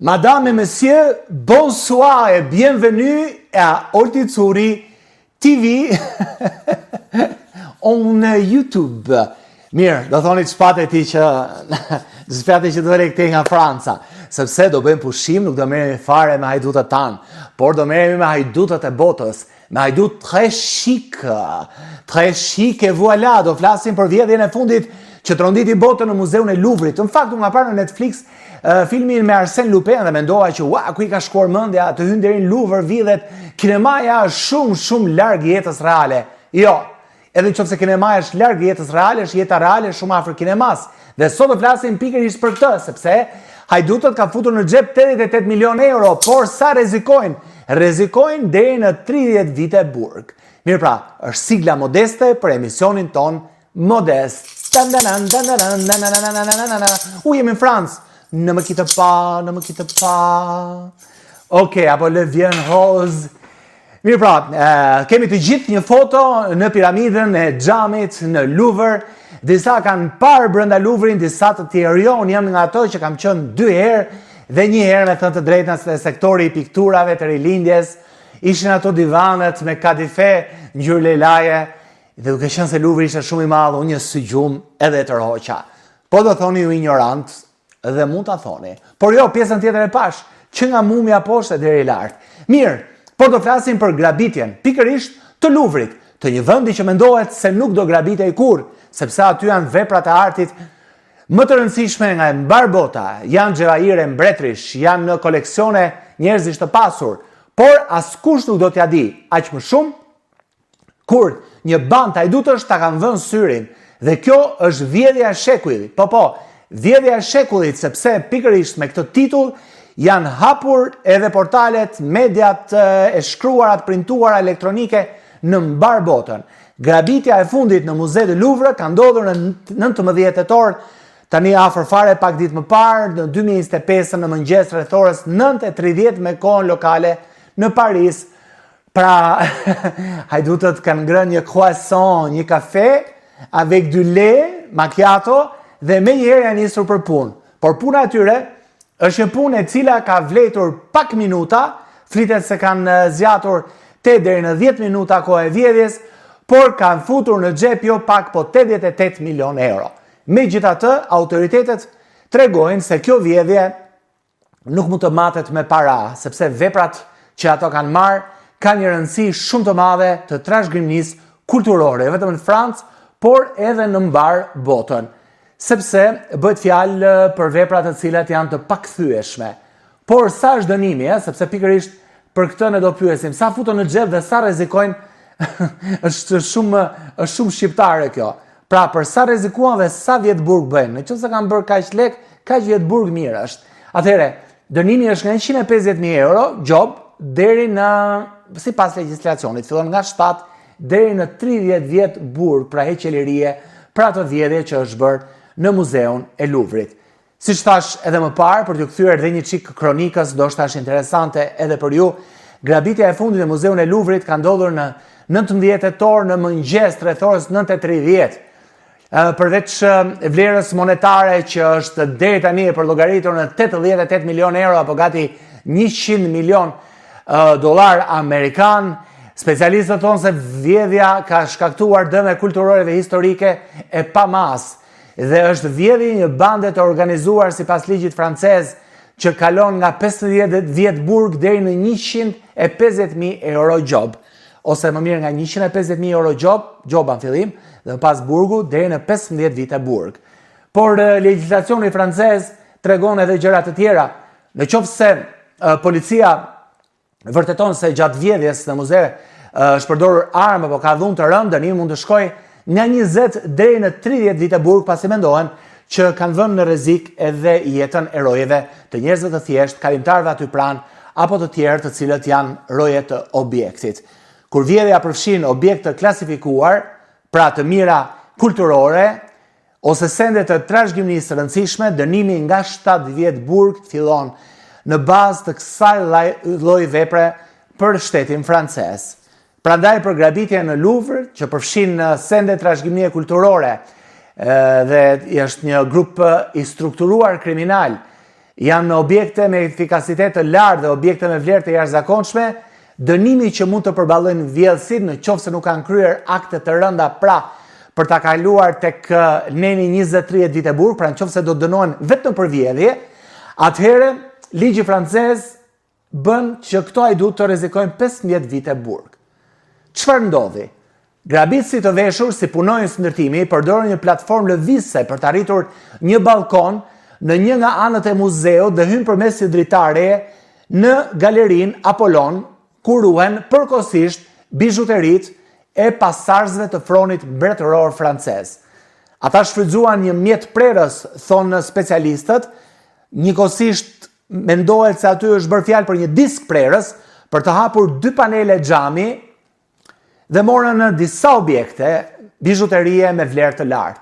Madame et Monsieur, bonsoir et bienvenue à Oltitsuri TV on YouTube. Mirë, do thoni çfarë ti që çfarë që do këtej nga Franca, sepse do bëjmë pushim, nuk do merremi fare me hajdutët tan, por do merremi me hajdutët e botës, me hajdut très chic et voilà, do flasim për vjedhjen e fundit që tronditi botën në muzeun e Louvrit. Në fakt, unë nga parë në Netflix filmin me Arsène Lupin dhe mendova që ku i ka shkuar mendja të hyn deri në Louvre, vidhet, kinemaja është shumë larg jetës reale. Jo, edhe nëse kinemaja është larg jetës reale, është jeta reale shumë afër kinemas. Dhe sot do flasim pikërisht për këtë, sepse hajdutët ka futur në xhep 88 milion euro, por sa rrezikojnë? Rrezikojnë deri në 30 vite burg. Mirë pra, është sigla modeste për emisionin ton Modest. Jemi në Francë. Në më kitë pa. Oke, apo le vjen rose. Mirë pra, kemi të gjithë një foto në piramidën e xhamit në Louvre. Disa kanë parë brenda Louvrin, disa të tjerë jo. Unë jam nga ato që kam qenë 2 herë dhe 1 herë me thënë të drejtën se sektori i pikturave të rilindjes. Ishin ato divanet me kadife, ngjyrë lelaje, dhe duke qenë se Louvri ishte shumë i madh, unë një sygjum edhe e tërhoqa. Po do thoni ju ignorant, dhe mund ta thoni. Por jo, pjesën tjetër e pash, që nga mumja poshtë deri lart. Mirë, por do flasim për grabitjen, pikërisht të Louvrit, të një vendi që mendohet se nuk do grabitej kurrë, sepse aty janë veprat e artit më të rëndësishme nga e mbar bota, janë xhevaire mbretrish, janë në koleksione njerëzish të pasur, por askush nuk do t'ja di aq më shumë kur një band hajdutësh ta kanë vënë syrin. Dhe kjo është vjedhja e shekullit. Po, vjedhja e shekullit, sepse pikërisht me këtë titull janë hapur edhe portalet, mediat e shkruara, të printuara elektronike në mbar botën. Grabitja e fundit në Muze të Louvre ka ndodhur në 19 tetor, tani afër fare pak ditë më parë, në 2025 në mëngjes rreth orës 9:30 me kohën lokale në Paris. Pra, hajdutët kanë ngrënë një croissant, një kafe, avec du lait, macchiato, dhe me njëherë janë nisur për punë. Por puna e tyre është një punë e cila ka vletur pak minuta, flitet se kanë zgjatur 8 deri në 10 minuta kohë e vjedhjes, por kanë futur në xhep jo pak, po 88 milion euro. Megjithatë, autoritetet tregojnë se kjo vjedhje nuk mund të matet me para, sepse veprat që ato kanë marrë ka një rëndësi shumë të madhe të trashëgimisë kulturore, vetëm në Francë, por edhe në mbar botën, sepse bëhet fjalë për vepra të cilat janë të pakthyeshme. Por sa është dënimi, sepse pikërisht për këtë ne do pyesim, sa futën në xhep dhe sa rrezikojnë, është shumë shqiptare kjo. Pra, për sa rrezikuan dhe sa vjet burg bëjnë. Nëse kanë bërë kaq lek, kaq vjet burg mirë është. Atëherë, dënimi është nga 150.000 euro gjob deri në, sipas legjislacionit, fillon nga 7 deri në 30 vjet burg, pra heqëlirie, pra të vjedhje që është bërë në muzeun e Louvrit. Siç thash edhe më parë, për t'ju kthyer edhe një çik kronikës, do është interesante edhe për ju, grabitja e fundit në muzeun e Louvrit ka ndodhur në 19 tetor në mëngjes rreth orës 9:30. Përveç vlerës monetare që është deri tani për llogaritur në 88 milion euro apo gati 100 milion dollar amerikan, specialistët thonë se vjedhja ka shkaktuar dëme kulturore dhe historike e pamas dhe është vjedhje një bande të organizuar sipas ligjit francez që kalon nga 15 vjet burg deri në 150.000 euro gjob, ose më mirë nga 150.000 euro gjoba në fillim dhe pas burgu deri në 15 vite burg. Por legjislacioni francez tregon edhe gjëra të tjera. Nëse policia vërteton se gjatë vjedhjes në muze është përdorur armë apo ka dhunë të rëndë, dënimi mund të shkojë nga 20 deri në 30 vite burg, pasi mendohen që kanë vënë në rrezik edhe jetën e rojeve të njerëzve të thjeshtë, kalimtarëve aty pranë, apo të tjerë të cilët janë roje të objektit. Kur vjedhja përfshin objekt të klasifikuar, pra të mira kulturore, ose sende të trashëgimisë të rëndësishme, dënimi nga 7 vjet burg fillon në bazë të kësaj lloji vepre për shtetin francez. Prandaj për grabitje në Louvre, që përfshin sende trashëgimie kulturore dhe është një grup i strukturuar kriminal janë objekte me efikasitet të lartë dhe objekte me vlerë të jashtëzakonshme, dënimi që mund të përballojnë vjedhësit në qoftë se nuk kanë kryer akte të rënda pra për ta kaluar tek neni 20-30 vite burg, pra nëse do dënohen vetëm për vjedhje, atëherë ligji francez bën që këto ajdut të rrezikojnë 15 vite burg. Çfarë ndodhi? Grabitësit të veshur si punojnës ndërtimi përdorin një platformë lëvizse për të arritur një balkon në një nga anët e muzeut dhe hynë përmes një dritare në galerinë Apollon, ku ruhen përkohësisht bijuteritë e pasarzëve të fronit mbretëror francez. Ata shfrytzuan një mjet prerës, thonë specialistët, njëkohësisht mendohet se aty është bërë fjalë për një disk prerës për të hapur 2 panele xhami dhe morën në disa objekte bijuterie me vlerë të lartë.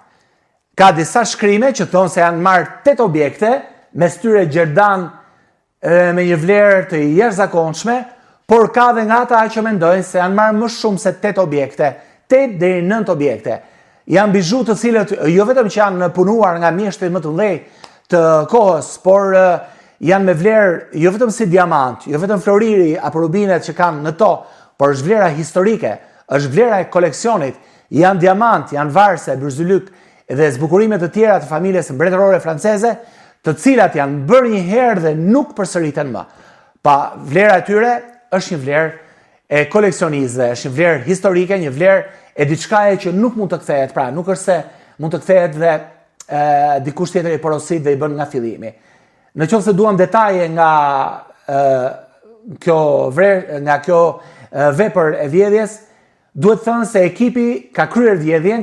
Ka disa shkrime që thonë se janë marrë 8 objekte, mes tyre gjerdan me një vlerë të jashtëzakonshme, por ka dhe nga ata që mendojnë se janë marrë më shumë se 8 objekte, 8 deri 9 objekte. Janë bijou të cilët jo vetëm që janë punuar nga mjeshtrit më të mëdhenj të kohës, por janë me vlerë jo vetëm si diamant, jo vetëm floriri apo rubinet që kanë në to, por është vlera historike, është vlera e koleksionit, janë diamant, janë varse, bërzylyk dhe zbukurime të tjera të familjes mbretërore franceze, të cilat janë bërë një herë dhe nuk përsëriten më. Pa vlera e tyre është një vlerë e koleksionistëve, është një vlerë historike, një vlerë e diçkaje që nuk mund të kthehet, pra nuk është se mund të kthehet dhe dikush tjetër i porosit dhe i bën nga fillimi. Në qoftë se duam detaje nga kjo vepër e vjedhjes, duhet thënë se ekipi ka kryer vjedhjen,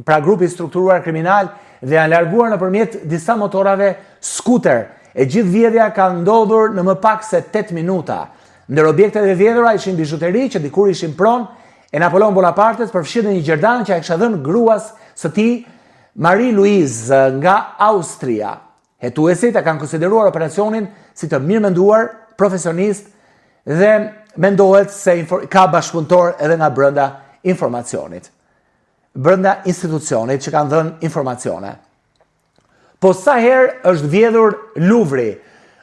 pra grupi strukturuar kriminal, dhe janë larguar nëpërmjet disa motorave skuter. E gjithë vjedhja ka ndodhur në më pak se 8 minuta. Ndër objektet e vjedhura ishin bijuteri që dikur ishin pronë e Napoleon Bonapartes, përfshirë në një gjerdan që ai kishte dhënë gruas së tij, Marie Louise nga Austria. Hetuesit e kanë konsideruar operacionin si të mirëmenduar, profesionist dhe mendohet se ka bashkëpunëtor edhe nga brenda informacionit. Brenda institucionit që kanë dhënë informacione. Po sa herë është vjedhur Louvri,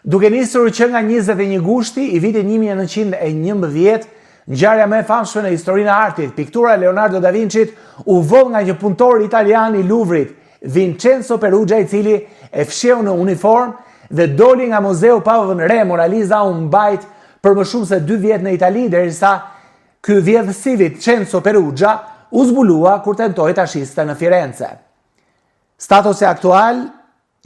duke nisur që nga 21 gushti i vitit 1911, ngjarja më e famshme në historinë e artit, piktura e Leonardo da Vinci, u vodh nga një punëtor italian i Louvrit, Vincenzo Perugia, i cili e fsheu në uniformë dhe doli nga Muzeu Pavën Re. Mona Lisa u mbajt për më shumë se 2 vjet në Itali, derisa ky vjedhësi Vincenzo Perugia u zbulua kur tentoi ta shiste në Firenze. Statusi aktual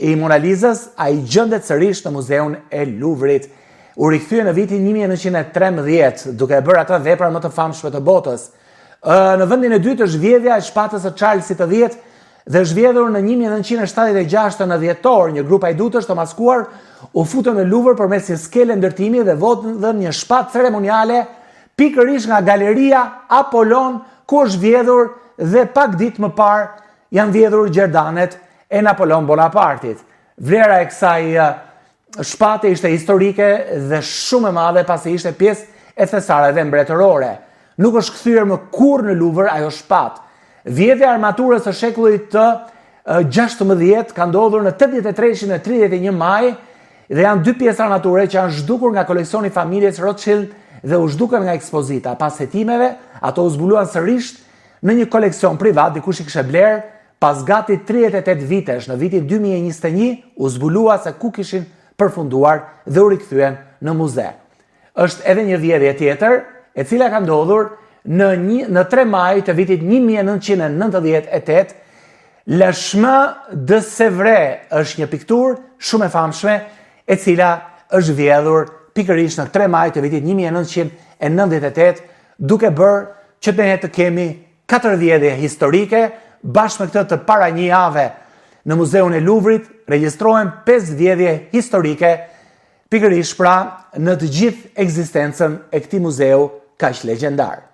i Mona Lisës ai gjendet sërish në Muzeun e Louvrit. U rikthye në vitin 1913, duke bërë atë vepra më të famshme të botës. Në vendin e dytë është vjedhja e shpatës së Charlesit të 10 dhe është vjedhur në 1976 në dhjetor. Një grup ajdutësh të maskuar u futën në Louvre përmes një skele ndërtimi dhe vodhën një shpatë ceremoniale pikërisht nga galeria Apollon, ku është vjedhur dhe pak ditë më parë janë vjedhur gjerdanet e Napoleon Bonapartit. Vlera e kësaj shpate ishte historike dhe shumë e madhe pasi ishte pjesë e thesareve mbretërore. Nuk është kthyer më kurrë në Louvre ajo shpatë. Vjedhja e armaturës së shekullit të 16 ka ndodhur në 83-shin e 31 maj dhe janë 2 pjesë armature që janë zhdukur nga koleksioni familjes Rothschild dhe u zhduken nga ekspozita. Pas hetimeve, ato u zbuluan sërish në një koleksion privat, dikush i kishte bler, pas gati 38 vitesh, në vitin 2021, u zbulua se ku kishin përfunduar dhe u rikthyen në muze. Është edhe një vjedhje tjetër, e cila ka ndodhur në 3 maj të vitit 1998, Le Chemin de Sèvres është një pikturë shumë e famshme, e cila është vjedhur pikërisht në 3 maj të vitit 1998, duke bërë që ne të kemi 4 vjedhje historike, bashkë me këtë të para një jave në Muzeun e Louvrit, regjistrohen 5 vjedhje historike, pikërisht pra në të gjithë ekzistencën e këtij muzeu kaq legjendar.